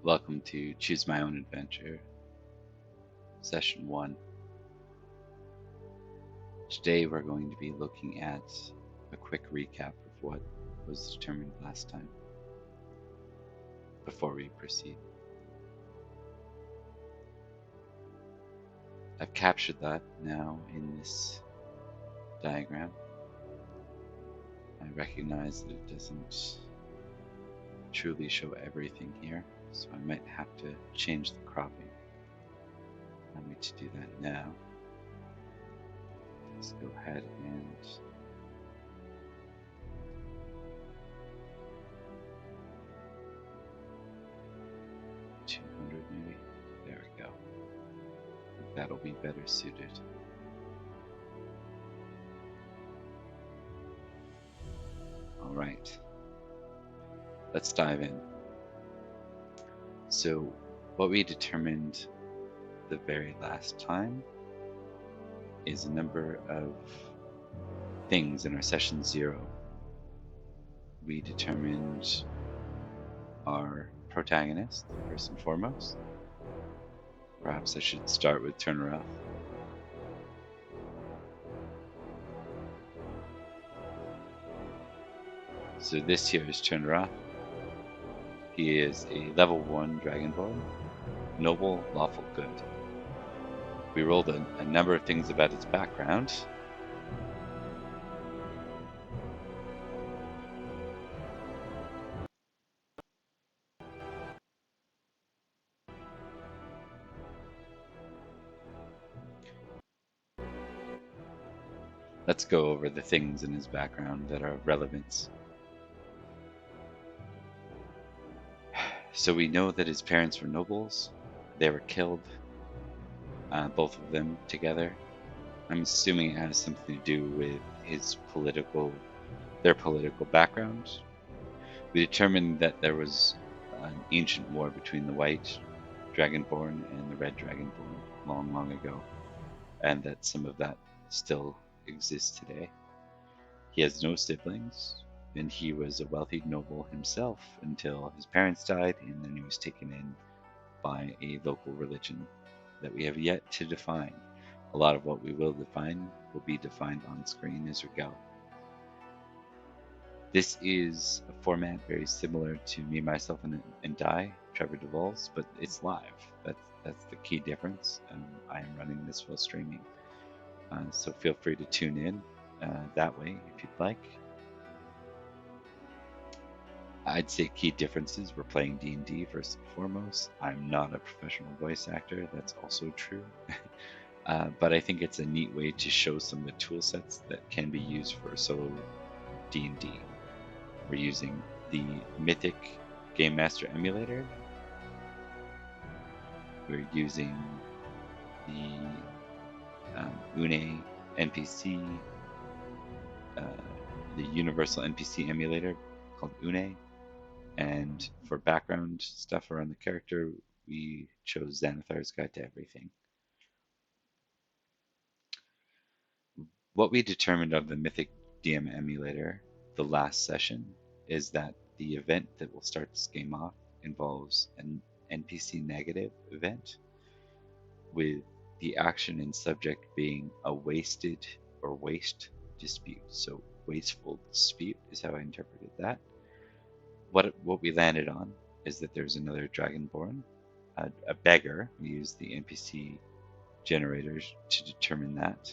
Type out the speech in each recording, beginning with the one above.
Welcome to Choose My Own Adventure, Session 1. Today we're going to be looking at a quick recap of what was determined last time before we proceed. I've captured that now in this diagram. I recognize that it doesn't truly show everything here, so I might have to change the cropping. Allow me to do that now. Let's go ahead and maybe. There we go. I think that'll be better suited. All right. Let's dive in. So, what we determined the very last time is a number of things in our session 0. We determined our protagonist, first and foremost. Perhaps I should start with Turnaroth. So this here is Turnaroth. He is a level 1 Dragonborn, noble, lawful good. We rolled a number of things about his background. Let's go over the things in his background that are of relevance. So we know that his parents were nobles. They were killed, both of them together. I'm assuming it has something to do with their political background. We determined that there was an ancient war between the White Dragonborn and the Red Dragonborn long, long ago, and that some of that still exists today. He has no siblings, and he was a wealthy noble himself until his parents died, and then he was taken in by a local religion that we have yet to define. A lot of what we will define will be defined on screen as we go. This is a format very similar to Me, Myself, and I, Trevor Duvall's, but it's live. That's the key difference. I am running this while streaming, so feel free to tune in that way if you'd like. I'd say key differences, we're playing D&D first and foremost. I'm not a professional voice actor, that's also true. But I think it's a neat way to show some of the tool sets that can be used for solo D&D. We're using the Mythic Game Master emulator. We're using the Une NPC, the universal NPC emulator called Une. And for background stuff around the character, we chose Xanathar's Guide to Everything. What we determined of the Mythic DM emulator the last session is that the event that will start this game off involves an NPC negative event, with the action and subject being a wasted or waste dispute. So wasteful dispute is how I interpreted that. What we landed on is that there's another Dragonborn, a beggar. We used the NPC generators to determine that.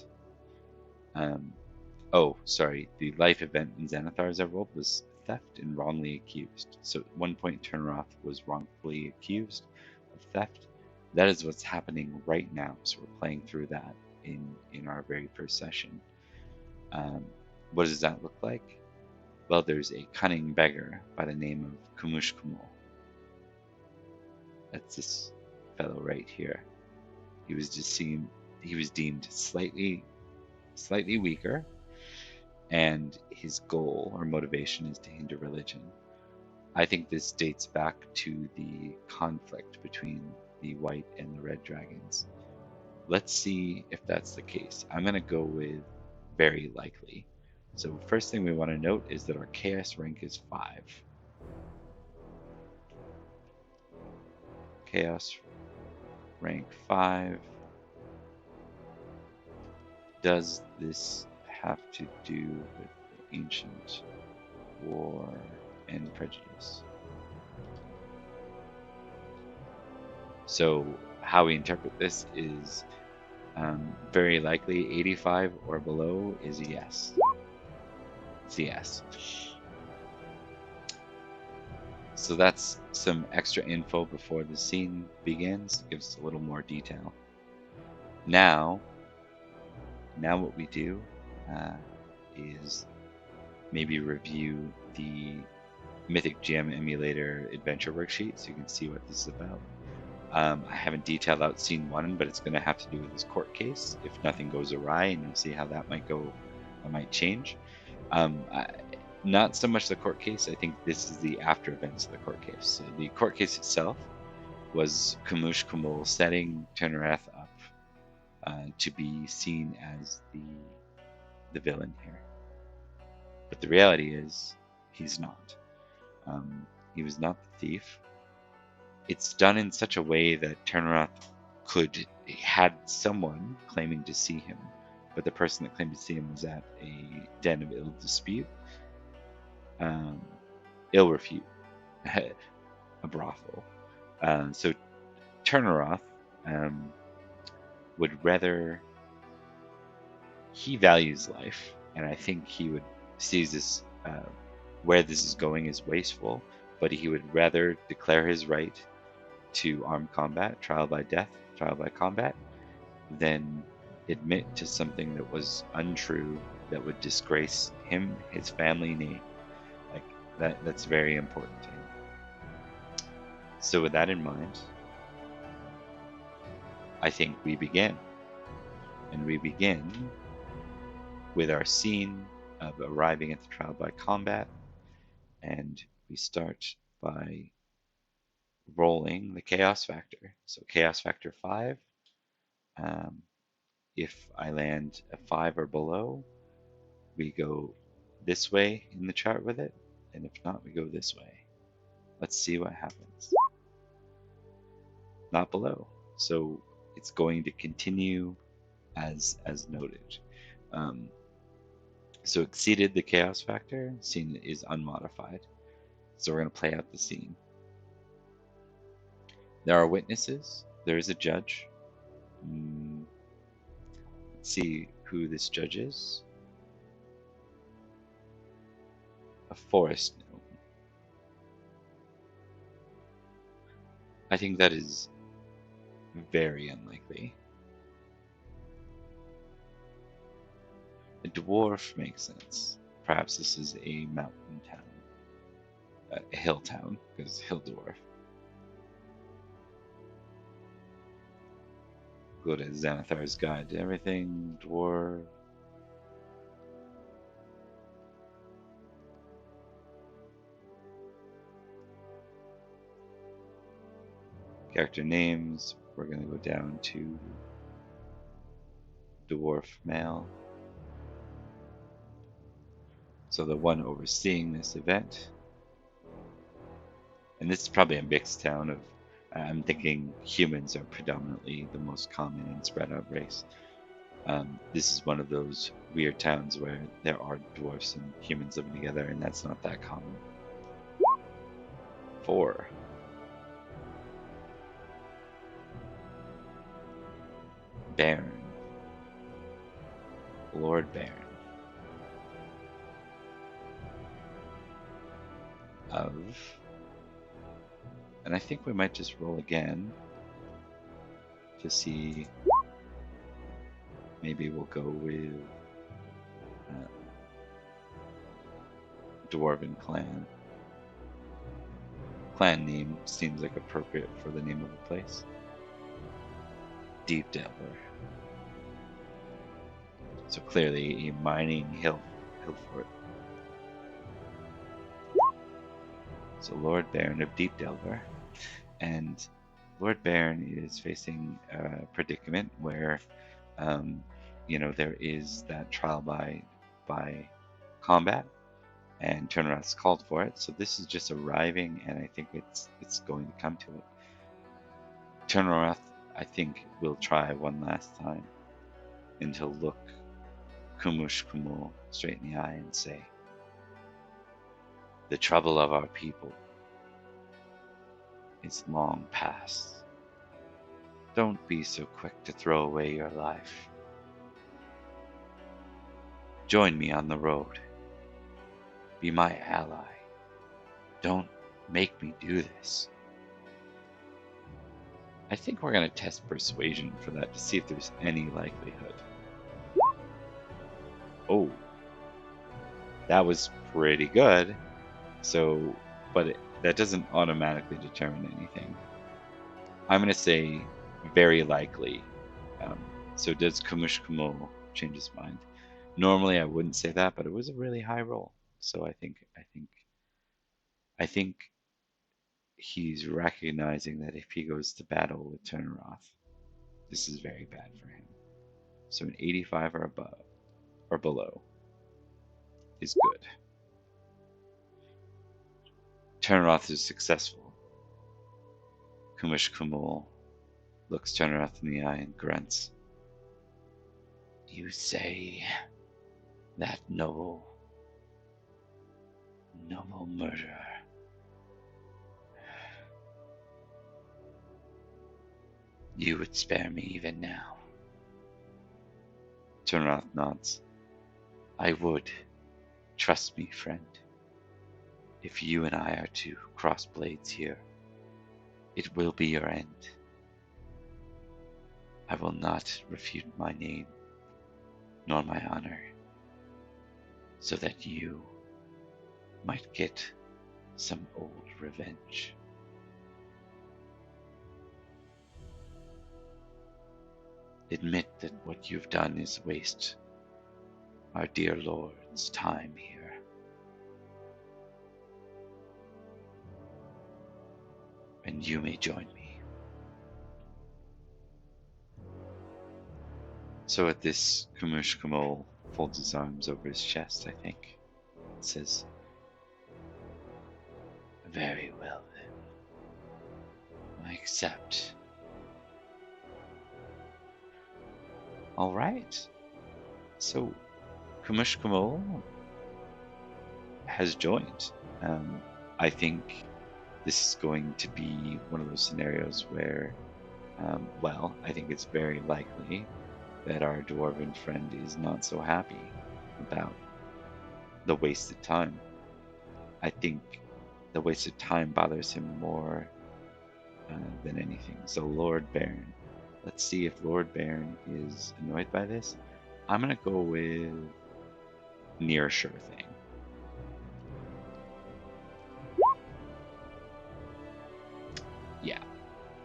The life event in Xanathar's I rolled was theft and wrongly accused. So at one point, Turnaroth was wrongfully accused of theft. That is what's happening right now. So we're playing through that in our very first session. What does that look like? Well, there's a cunning beggar by the name of Kumush Kumul. That's this fellow right here. He was deemed slightly weaker, and his goal or motivation is to hinder religion. I think this dates back to the conflict between the White and the Red Dragons. Let's see if that's the case. I'm going to go with very likely. So first thing we want to note is that our chaos rank is 5. Chaos rank 5. Does this have to do with the ancient war and prejudice? So how we interpret this is very likely 85 or below is a yes. It's a yes. So that's some extra info before the scene begins. It gives a little more detail. Now what we do is maybe review the Mythic GM Emulator adventure worksheet so you can see what this is about. I haven't detailed out scene 1, but it's going to have to do with this court case. If nothing goes awry, and you'll see how that might go, that might change. Not so much the court case. I think this is the after events of the court case. So the court case itself was Kamush Kumul setting Turnerath up to be seen as the villain here. But the reality is, he's not. He was not the thief. It's done in such a way that Turnerath had someone claiming to see him, but the person that claimed to see him was at a den of ill dispute, ill refute, a brothel. So Turnerath would rather, he values life, and I think he would sees this where this is going is wasteful, but he would rather declare his right to armed combat, trial by death, trial by combat, than admit to something that was untrue, that would disgrace him, his family name. Like that's very important to him. So with that in mind, I think we begin. And we begin with our scene of arriving at the trial by combat, and we start by rolling the chaos factor. So chaos factor 5. If I land a 5 or below, we go this way in the chart with it, and if not, we go this way. Let's see what happens. Not below. So it's going to continue as noted. So exceeded the chaos factor, scene is unmodified. So we're going to play out the scene. There are witnesses. There is a judge. Let's see who this judge is. A forest gnome. I think that is very unlikely. A dwarf makes sense. Perhaps this is a mountain town. A hill town, because hill dwarf. Go to Xanathar's Guide to Everything, dwarf. Character names, we're going to go down to dwarf male. So the one overseeing this event, and this is probably a mixed town of, I'm thinking humans are predominantly the most common and spread out race. This is one of those weird towns where there are dwarfs and humans living together, and that's not that common. 4. Baron. Lord Baron. Of, and I think we might just roll again to see. Maybe we'll go with Dwarven Clan. Clan name seems like appropriate for the name of the place. Deep Delver. So clearly a mining hill fort. So Lord Baron of Deep Delver. And Lord Baron is facing a predicament where there is that trial by combat, and Turnerath's called for it. So this is just arriving, and I think it's going to come to it. Turnaroth, I think, will try one last time, and he'll look Kumush Kumul straight in the eye and say, "The trouble of our people is long past. Don't be so quick to throw away your life. Join me on the road. Be my ally. Don't make me do this." I think we're going to test persuasion for that to see if there's any likelihood. Oh, that was pretty good. So, but that doesn't automatically determine anything. I'm going to say very likely. So does Kumush Kumul change his mind? Normally I wouldn't say that, but it was a really high roll. So I think he's recognizing that if he goes to battle with Turnaroth, this is very bad for him. So an 85 or above or below is good. Turnaroth is successful. Kumush Kumul looks Turnaroth in the eye and grunts. "You say that noble murderer. You would spare me even now?" Turnaroth nods. "I would. Trust me, friend. If you and I are to cross blades here, it will be your end. I will not refute my name, nor my honor, so that you might get some old revenge." Admit that what you've done is waste our dear Lord's time here. And you may join me. So at this, Kumush Kumul folds his arms over his chest, I think. And says, "Very well then. I accept." Alright. So Kumush Kumul has joined. I think this is going to be one of those scenarios where, I think it's very likely that our dwarven friend is not so happy about the wasted time. I think the wasted time bothers him more than anything. So Lord Baron, let's see if Lord Baron is annoyed by this. I'm gonna go with near sure thing.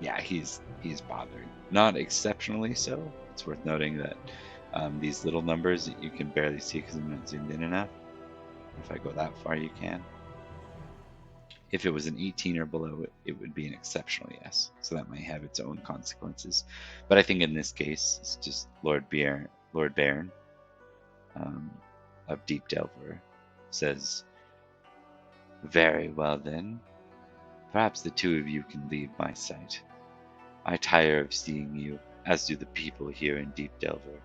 Yeah, he's bothered. Not exceptionally so. It's worth noting that these little numbers that you can barely see because I'm not zoomed in enough. If I go that far, you can. If it was an 18 or below, it would be an exceptional yes. So that might have its own consequences. But I think in this case, it's just Lord Baron of Deep Delver says, "Very well then. Perhaps the two of you can leave my sight. I tire of seeing you, as do the people here in Deep Delver.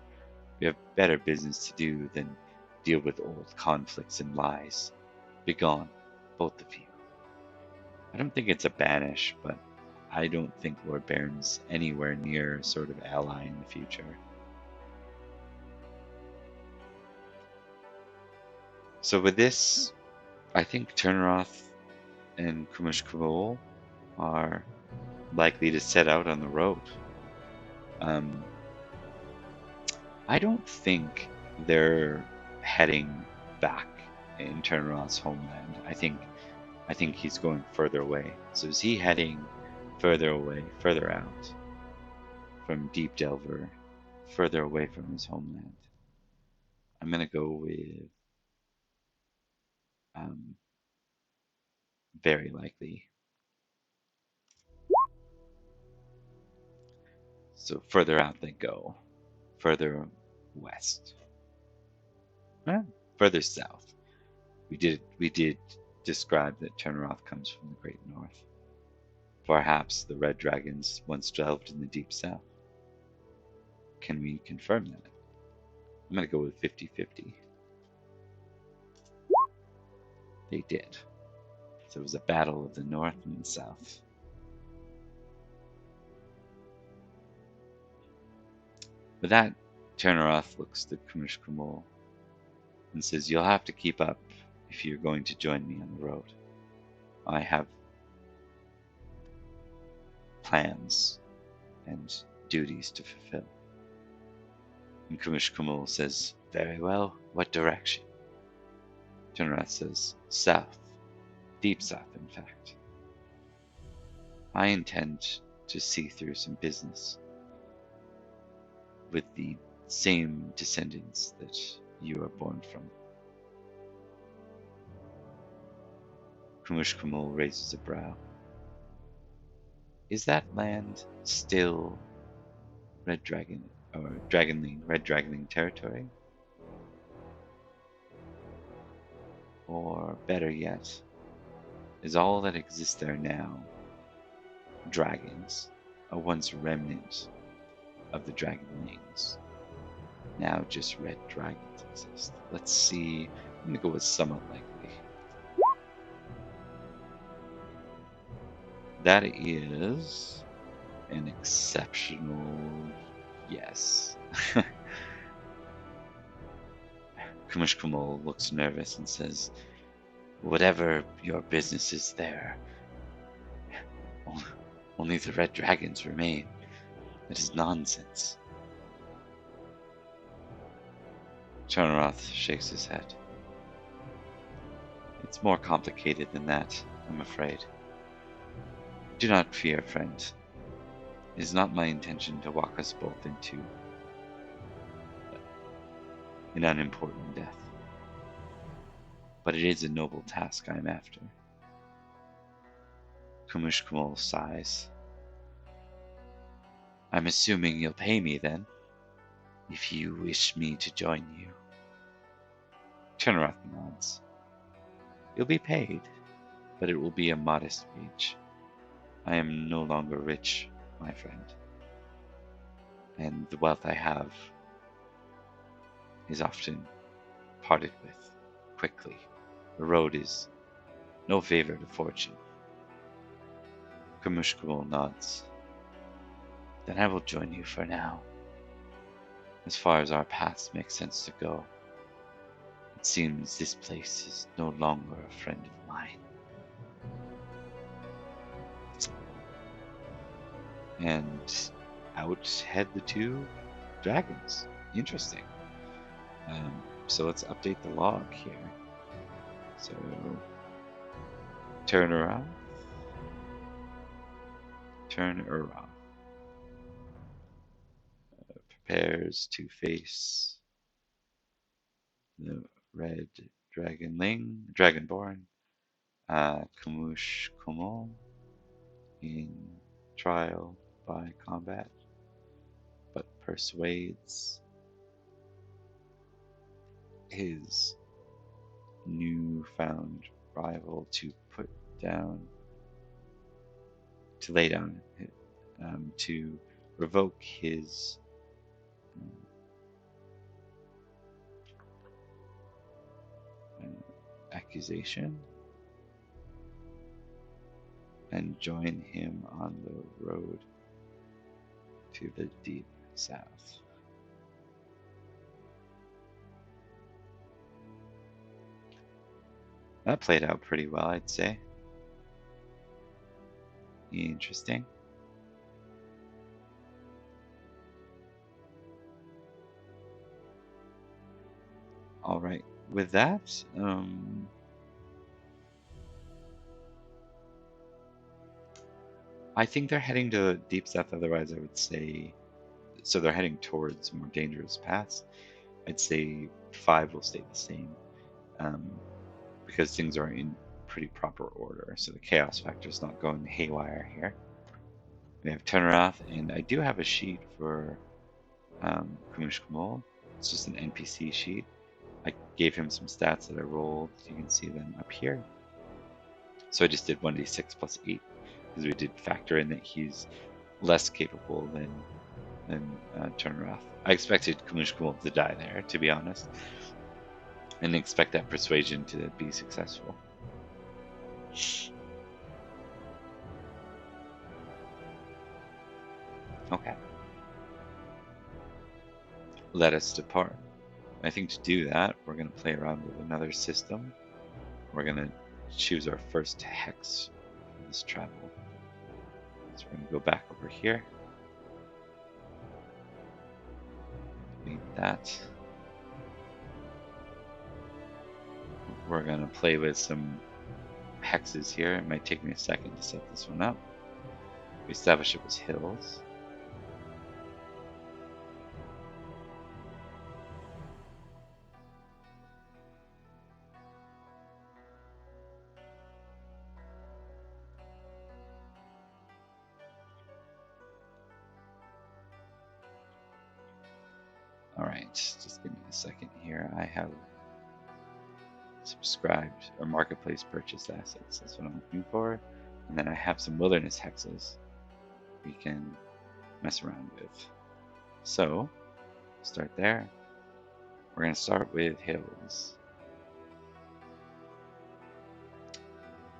We have better business to do than deal with old conflicts and lies. Begone, both of you." I don't think it's a banish, but I don't think Lord Baron's anywhere near a sort of ally in the future. So with this, I think Turnaroth and Kumush Kumul are likely to set out on the road. I don't think they're heading back in Turnaroth's homeland. I think he's going further away. So is he heading further away, further out from Deep Delver, further away from his homeland? I'm gonna go with very likely. So further out they go, further west, further south. We did describe that Turnaroth comes from the Great North. Perhaps the red dragons once delved in the deep south. Can we confirm that? I'm going to go with 50-50. They did. So it was a battle of the north and the south. With that, Turneroth looks to Kumrish Kumul and says, "You'll have to keep up if you're going to join me on the road. I have plans and duties to fulfill." And Kumrish Kumul says, "Very well, what direction?" Turneroth says, "South. Deep south, in fact. I intend to see through some business with the same descendants that you are born from." Kumrish Kumul raises a brow. "Is that land still Red Dragon or Dragonling, Red Dragonling territory? Or better yet, is all that exists there now dragons, a once remnant of the Dragonlings? Now just red dragons exist." Let's see. I'm gonna go with somewhat likely. That is an exceptional yes. Kumrish Kumul looks nervous and says, "Whatever your business is there, only the red dragons remain. That is nonsense." Turneroth shakes his head. "It's more complicated than that, I'm afraid. Do not fear, friend. It is not my intention to walk us both into an unimportant death. But it is a noble task I am after." Kumrish Kumul sighs. "I'm assuming you'll pay me then, if you wish me to join you." Turneroth nods. "You'll be paid, but it will be a modest wage. I am no longer rich, my friend, and the wealth I have is often parted with quickly. The road is no favor to fortune." Kumrish Kumul nods. "Then I will join you for now. As far as our paths make sense to go, it seems this place is no longer a friend of mine." And out head the two dragons. Interesting. So let's update the log here. So Turneroth prepares to face the red dragonborn, Kumrish Kumul, in trial by combat, but persuades his newfound rival to lay down, to revoke his accusation and join him on the road to the deep south. That played out pretty well, I'd say. Interesting. All right, with that, I think they're heading to deep south. Otherwise, I would say, so they're heading towards more dangerous paths. I'd say 5 will stay the same, because things are in pretty proper order. So the chaos factor is not going haywire here. We have Turneroth, and I do have a sheet for Kumrish Kumul. It's just an NPC sheet. I gave him some stats that I rolled. You can see them up here. So I just did 1d6 plus 8 because we did factor in that he's less capable than Turnaroth. I expected Kamushkul to die there, to be honest, and expect that persuasion to be successful. Okay. Let us depart. I think to do that, we're going to play around with another system. We're going to choose our first hex for this travel. So we're going to go back over here. Delete that. We're going to play with some hexes here. It might take me a second to set this one up. We established it was hills. Alright, just give me a second here. I have subscribed or marketplace purchased assets. That's what I'm looking for. And then I have some wilderness hexes we can mess around with. So, start there. We're going to start with hills.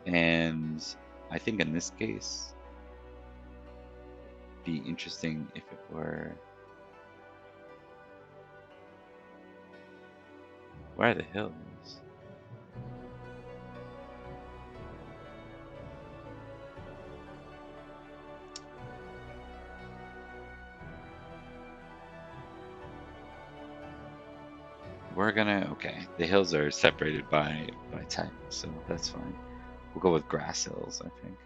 And I think in this case, it'd be interesting if it were... Where are the hills? We're gonna, okay, the hills are separated by type, so that's fine. We'll go with grass hills, I think.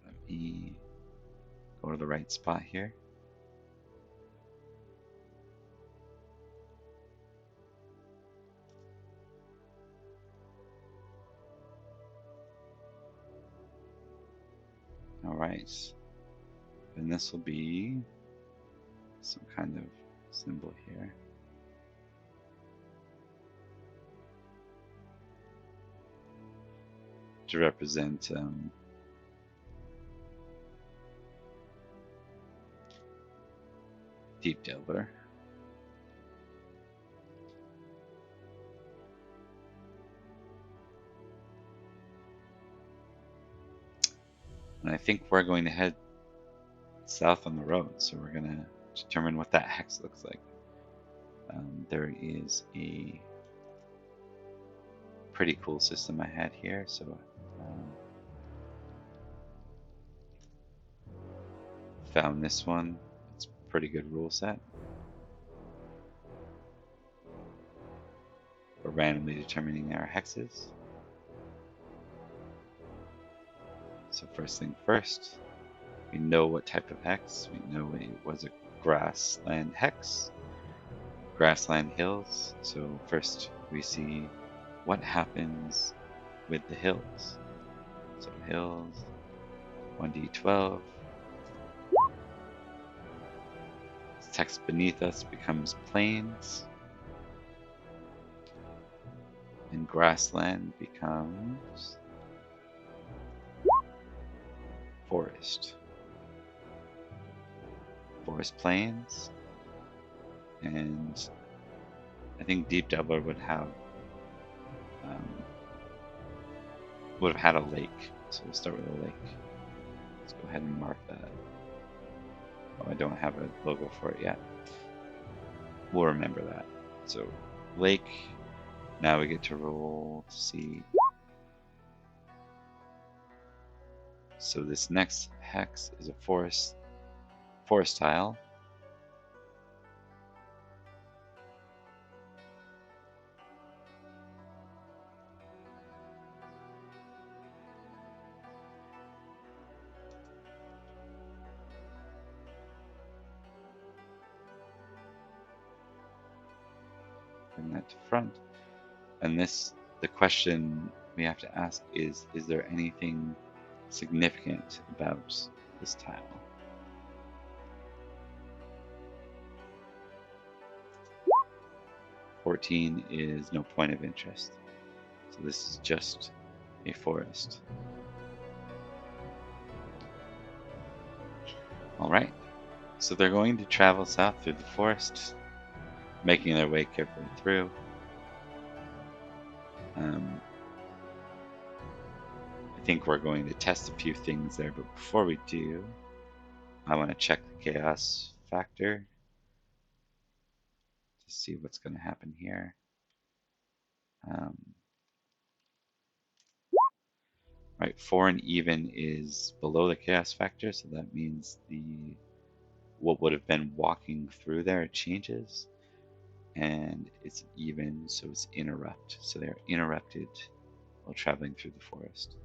Let me go to the right spot here. Alright, and this will be some kind of symbol here. To represent Deep Delver. And I think we're going to head south on the road, so we're going to determine what that hex looks like. There is a pretty cool system I had here, so found this one. It's a pretty good rule set for randomly determining our hexes. So first thing first, we know what type of hex. We know it was a grassland hex, grassland hills. So first we see what happens with the hills. So hills, 1d12. Text beneath us becomes plains, and grassland becomes forest. Forest plains, and I think Deep Delver would have had a lake. So we'll start with a lake. Let's go ahead and mark that. Oh, I don't have a logo for it yet. We'll remember that. So lake. Now we get to roll to see. So this next hex is a forest tile. bring that to front. And the question we have to ask is there anything significant about this tile? "14" is no point of interest. So this is just a forest. All right. So they're going to travel south through the forest, making their way carefully through. I think we're going to test a few things there, but before we do, I want to check the chaos factor to see what's going to happen here. Right, 4 and even is below the chaos factor, so that means what would have been walking through there changes, and it's even, so it's interrupt. So they're interrupted while traveling through the forest.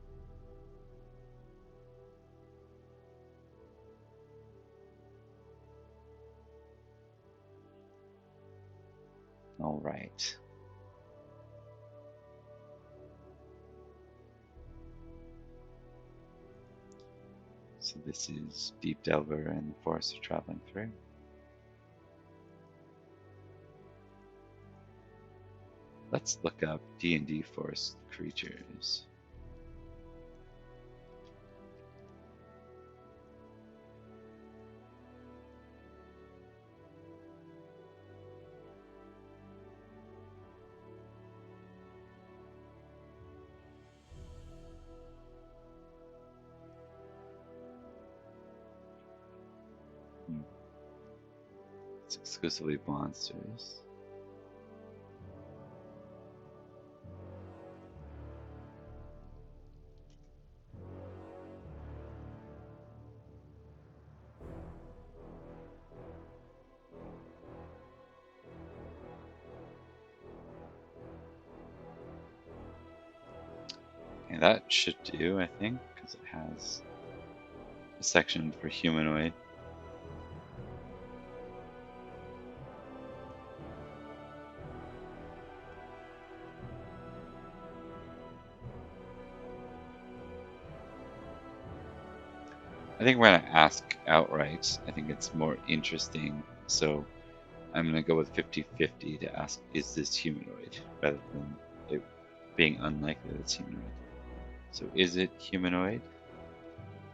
All right. So this is Deep Delver and the forest are traveling through. Let's look up D&D forest creatures. It's exclusively monsters. And that should do, I think, because it has a section for humanoid. I think we're going to ask outright. I think it's more interesting. So I'm going to go with 50-50 to ask, is this humanoid? Rather than it being unlikely that it's humanoid. So is it humanoid?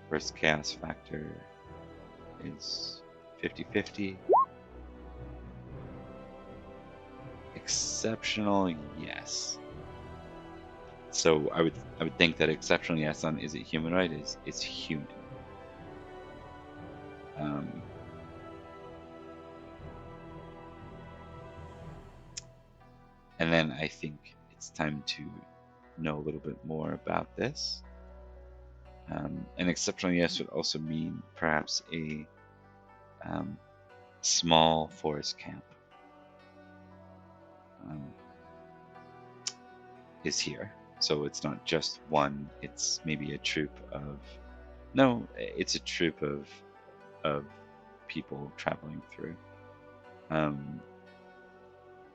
First chaos factor is 50-50. Exceptional, yes. So I would think that exceptional yes on is it humanoid is human. And then I think it's time to know a little bit more about this. An exceptional yes would also mean perhaps a small forest camp is here. So it's not just one, it's maybe a troop of, no, it's a troop of people traveling through.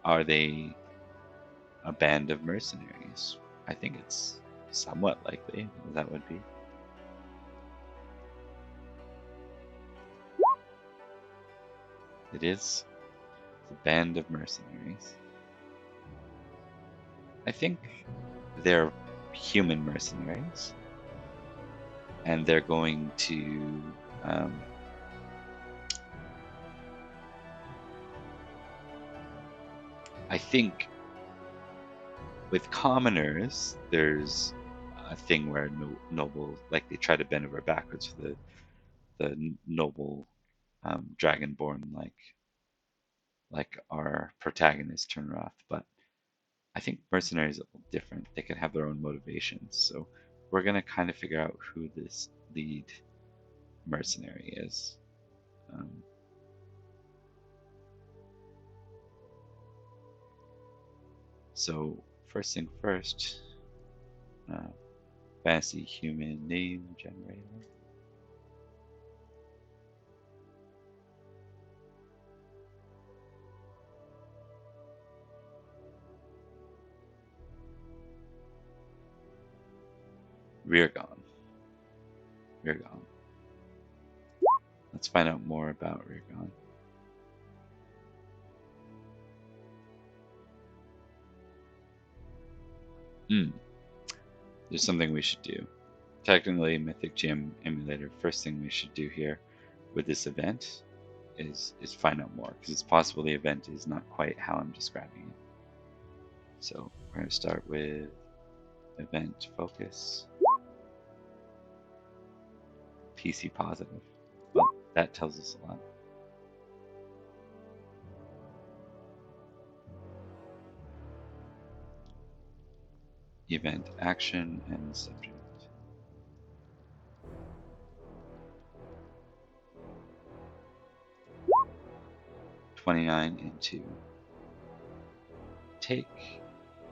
Are they a band of mercenaries? I think it's somewhat likely that would be. It is a band of mercenaries. I think they're human mercenaries, and they're going to I think with commoners, there's a thing where noble, like they try to bend over backwards for the noble dragonborn, like our protagonist Turnroth. But I think mercenaries are a little different. They can have their own motivations. So we're gonna kind of figure out who this lead mercenary is. So first thing first, fancy human name generator. Reargon. Reargon. Let's find out more about Reargon. There's something we should do. Technically, Mythic Gym Emulator, first thing we should do here with this event is find out more, because it's possible the event is not quite how I'm describing it. So we're going to start with event focus. PC positive. Well, that tells us a lot. Event action and subject. $29 and 2. Take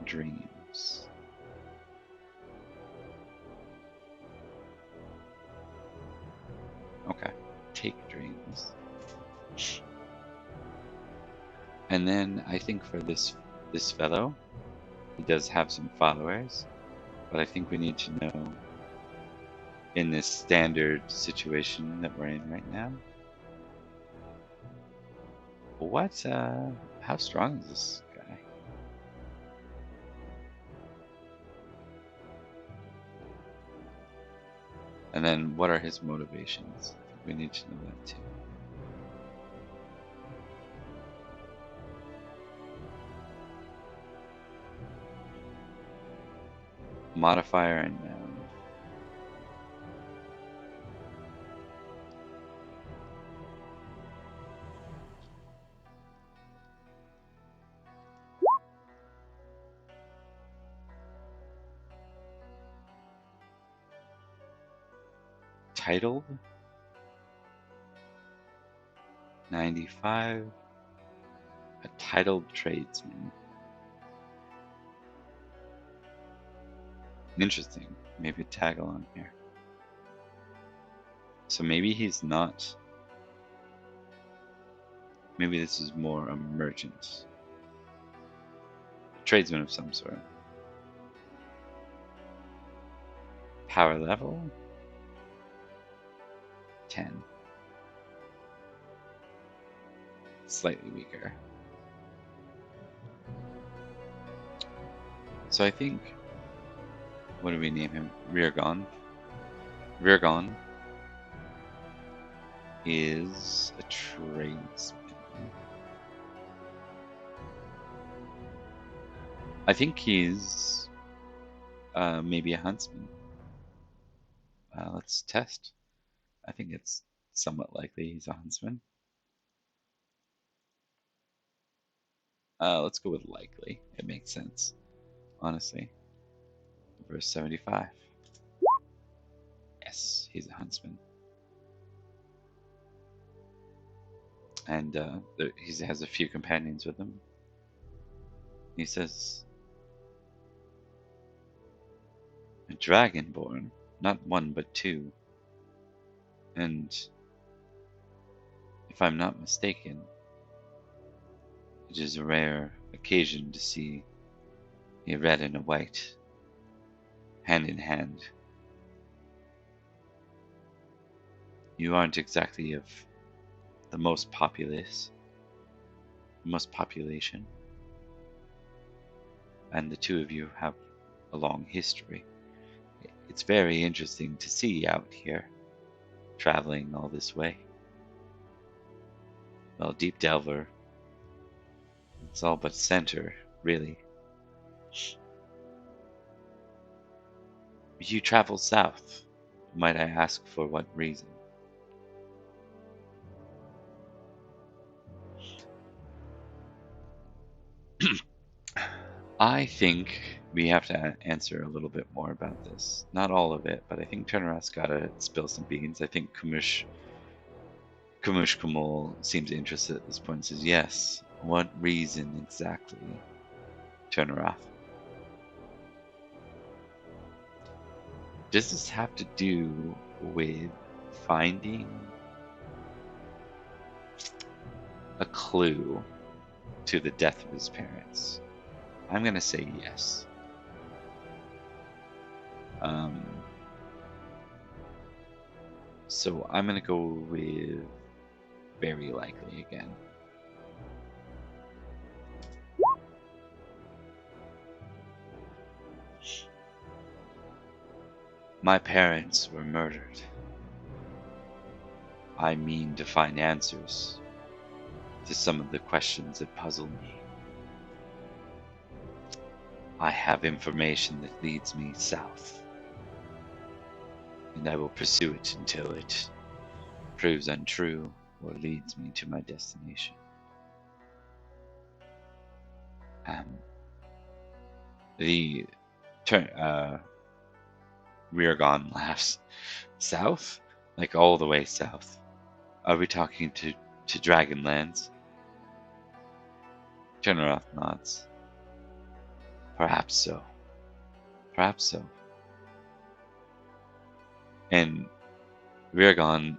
dreams. Okay, take dreams. And then I think for this fellow, he does have some followers, but I think we need to know in this standard situation that we're in right now, how strong is this guy? And then what are his motivations? I think we need to know that too. Modifier and noun. Titled 95. A titled tradesman. Interesting. Maybe a tag along here. So maybe he's not. Maybe this is more a merchant. A tradesman of some sort. Power level 10. Slightly weaker. So I think, what do we name him? Reargon. Reargon is a tradesman. I think he's maybe a huntsman. Let's test. I think it's somewhat likely he's a huntsman. Let's go with likely. It makes sense, honestly. Verse 75. Yes, he's a huntsman. And he has a few companions with him. He says, a dragonborn, not one but two. And if I'm not mistaken, it is a rare occasion to see a red and a white hand in hand. You aren't exactly of the most population, and the two of you have a long history. It's very interesting to see out here, traveling all this way. Well, Deep Delver, it's all but center, really. You travel south. Might I ask for what reason? I think we have to answer a little bit more about this. Not all of it, but I think Turner's gotta spill some beans. I think Kamush Kamul seems interested at this point and says, yes. What reason exactly, Turnerath? Does this have to do with finding a clue to the death of his parents? I'm going to say yes. So I'm gonna go with very likely again. My parents were murdered. I mean to find answers to some of the questions that puzzle me. I have information that leads me south, and I will pursue it until it proves untrue or leads me to my destination. Um, the Reargon laughs. South? Like all the way south? Are we talking to Dragonlands? Turneroth nods. Perhaps so. Perhaps so. And Reargon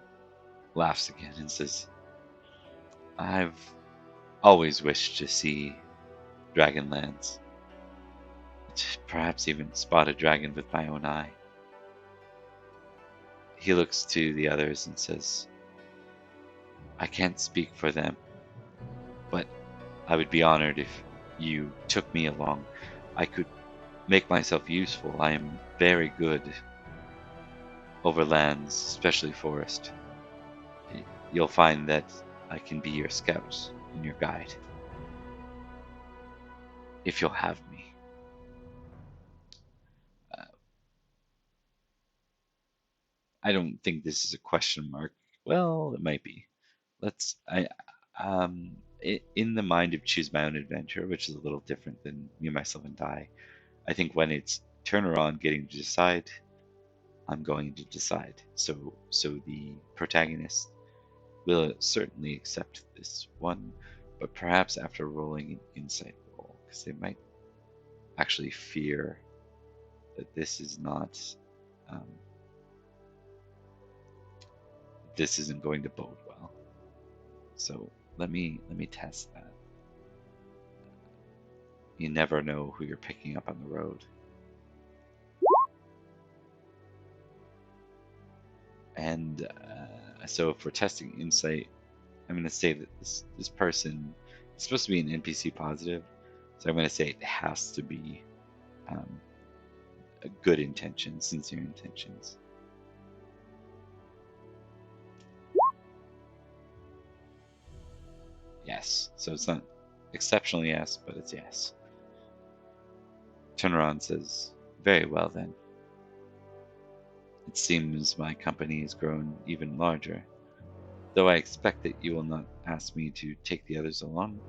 laughs again and says, I've always wished to see Dragonlands. Perhaps even spot a dragon with my own eye. He looks to the others and says, I can't speak for them, but I would be honored if you took me along. I could make myself useful. I am very good over lands, especially forest. You'll find that I can be your scout and your guide, if you'll have me. I don't think this is a question mark. Well, it might be. In the mind of choose my own adventure, which is a little different than me, myself, and die. I think when it's Turneron getting to decide, I'm going to decide. So the protagonist will certainly accept this one, but perhaps after rolling an insight roll, because they might actually fear that this is not, this isn't going to bode well. So let me test that. You never know who you're picking up on the road. And so if we're testing insight, I'm going to say that this person is supposed to be an NPC positive, so I'm going to say it has to be a good intention, sincere intentions. Yes, so it's not exceptionally yes, but it's yes. Turneron says, very well then. It seems my company has grown even larger, though I expect that you will not ask me to take the others along.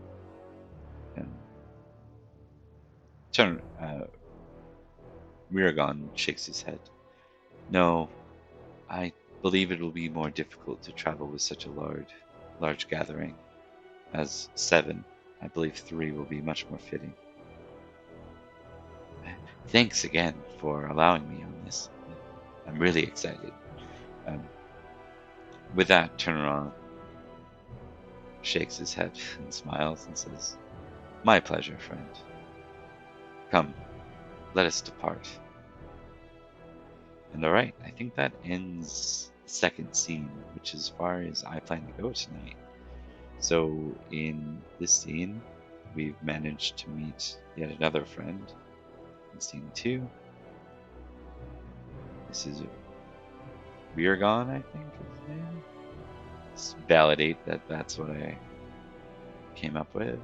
Reargon shakes his head. No, I believe it will be more difficult to travel with such a large gathering. As 7, I believe 3 will be much more fitting. Thanks again for allowing me on this. I'm really excited. With that, Turneron shakes his head and smiles and says, my pleasure, friend. Come, let us depart. And alright, I think that ends the second scene, which is as far as I plan to go tonight. So in this scene, we've managed to meet yet another friend. In scene 2, this is Reargon, I think is his name. Let's validate that that's what I came up with.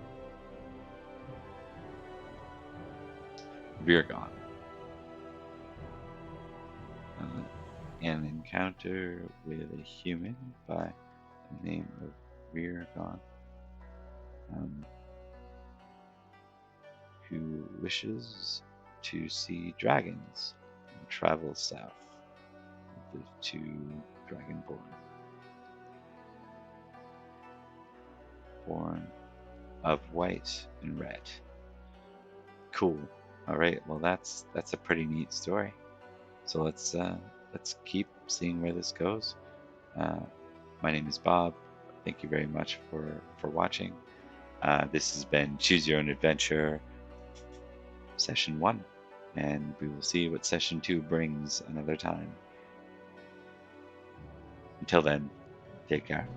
Reargon. An encounter with a human by the name of Reargon, who wishes to see dragons and travel south with the 2 Dragonborn. Born of white and red. Cool. All right. Well, that's a pretty neat story. So let's keep seeing where this goes. My name is Bob. Thank you very much for watching. This has been Choose Your Own Adventure Session 1, and we will see what Session 2 brings another time. Until then, take care.